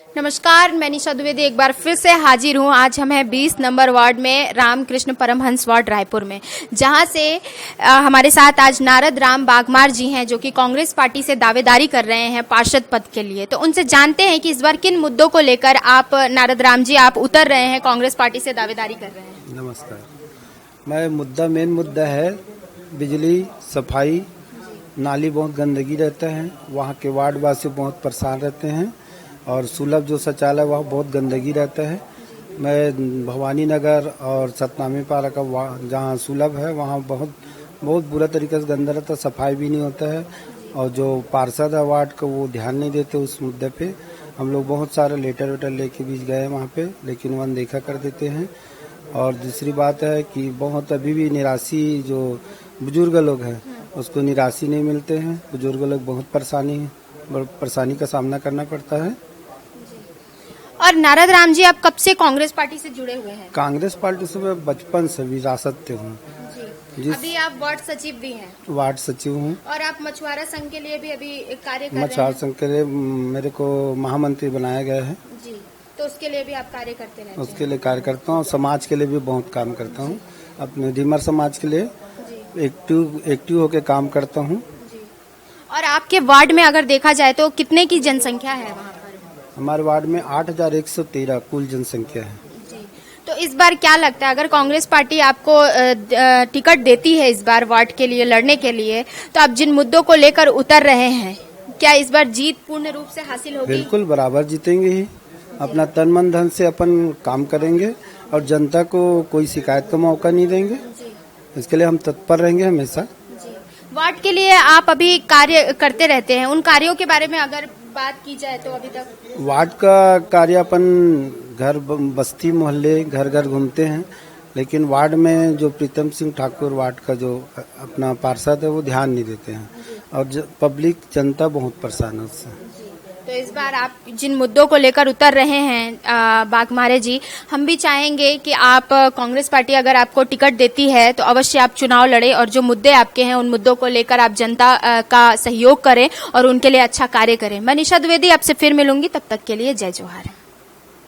नमस्कार, मैं निशा द्विवेदी एक बार फिर से हाजिर हूँ। आज हम हैं 20 नंबर वार्ड में, रामकृष्ण परमहंस वार्ड रायपुर में, जहां से हमारे साथ आज नारद राम बागमार जी हैं, जो कि कांग्रेस पार्टी से दावेदारी कर रहे हैं पार्षद पद के लिए। तो उनसे जानते हैं कि इस बार किन मुद्दों को लेकर आप नारद राम जी आप उतर रहे हैं, कांग्रेस पार्टी से दावेदारी कर रहे हैं। नमस्कार। मेन मुद्दा है बिजली, सफाई, नाली बहुत गंदगी रहता है, वहाँ के वार्ड वासी बहुत परेशान रहते हैं और सुलभ जो शौचालय वह बहुत गंदगी रहता है। मैं भवानी नगर और सतनामी पारा का जहाँ सुलभ है वहाँ बहुत बुरा तरीके से गंदा रहता है, सफाई भी नहीं होता है और जो पार्षद है वार्ड को वो ध्यान नहीं देते उस मुद्दे पे। हम लोग बहुत सारे लेटर वेटर लेके भी गए वहाँ पे, लेकिन वो अनदेखा कर देते हैं। और दूसरी बात है कि बहुत अभी भी निराशी जो बुजुर्ग लोग हैं उसको निराशी नहीं मिलते हैं। बुजुर्ग लोग बहुत परेशानी का सामना करना पड़ता है। और नारद राम जी, आप कब से कांग्रेस पार्टी से जुड़े हुए हैं? कांग्रेस पार्टी से मैं बचपन से विरासत से हूँ। अभी आप वार्ड सचिव भी हैं? वार्ड सचिव हूँ। और आप मछुआरा संघ के लिए भी अभी कार्य कर रहे हैं? मछुआरा संघ के लिए मेरे को महामंत्री बनाया गया है जी, तो उसके लिए भी आप कार्य करते रहते हैं? उसके लिए कार्य करता हूँ, समाज के लिए भी बहुत काम करता हूँ। अपने डीमर समाज के लिए एक्टिव होके काम करता हूँ। और आपके वार्ड में अगर देखा जाए तो कितने की जनसंख्या है वहाँ पर? हमारे वार्ड में 8,113 कुल जनसंख्या है। जी, तो इस बार क्या लगता है, अगर कांग्रेस पार्टी आपको टिकट देती है इस बार वार्ड के लिए लड़ने के लिए, तो आप जिन मुद्दों को लेकर उतर रहे हैं, क्या इस बार जीत पूर्ण रूप से हासिल होगी? बिल्कुल बराबर जीतेंगे ही। अपना तन मन धन से अपन काम करेंगे और जनता को कोई शिकायत का मौका नहीं देंगे। इसके लिए हम तत्पर रहेंगे हमेशा। वार्ड के लिए आप अभी कार्य करते रहते हैं, उन कार्यों के बारे में अगर बात की जाए तो अभी तक वार्ड का कार्य अपन घर बस्ती मोहल्ले घर घर घूमते हैं, लेकिन वार्ड में जो प्रीतम सिंह ठाकुर वार्ड का जो अपना पार्षद है वो ध्यान नहीं देते हैं और पब्लिक जनता बहुत परेशान है उससे। तो इस बार आप जिन मुद्दों को लेकर उतर रहे हैं बागमारे जी, हम भी चाहेंगे कि आप कांग्रेस पार्टी अगर आपको टिकट देती है तो अवश्य आप चुनाव लड़े और जो मुद्दे आपके हैं उन मुद्दों को लेकर आप जनता का सहयोग करें और उनके लिए अच्छा कार्य करें। मैं निशा द्विवेदी आपसे फिर मिलूंगी, तब तक के लिए जय जोहार।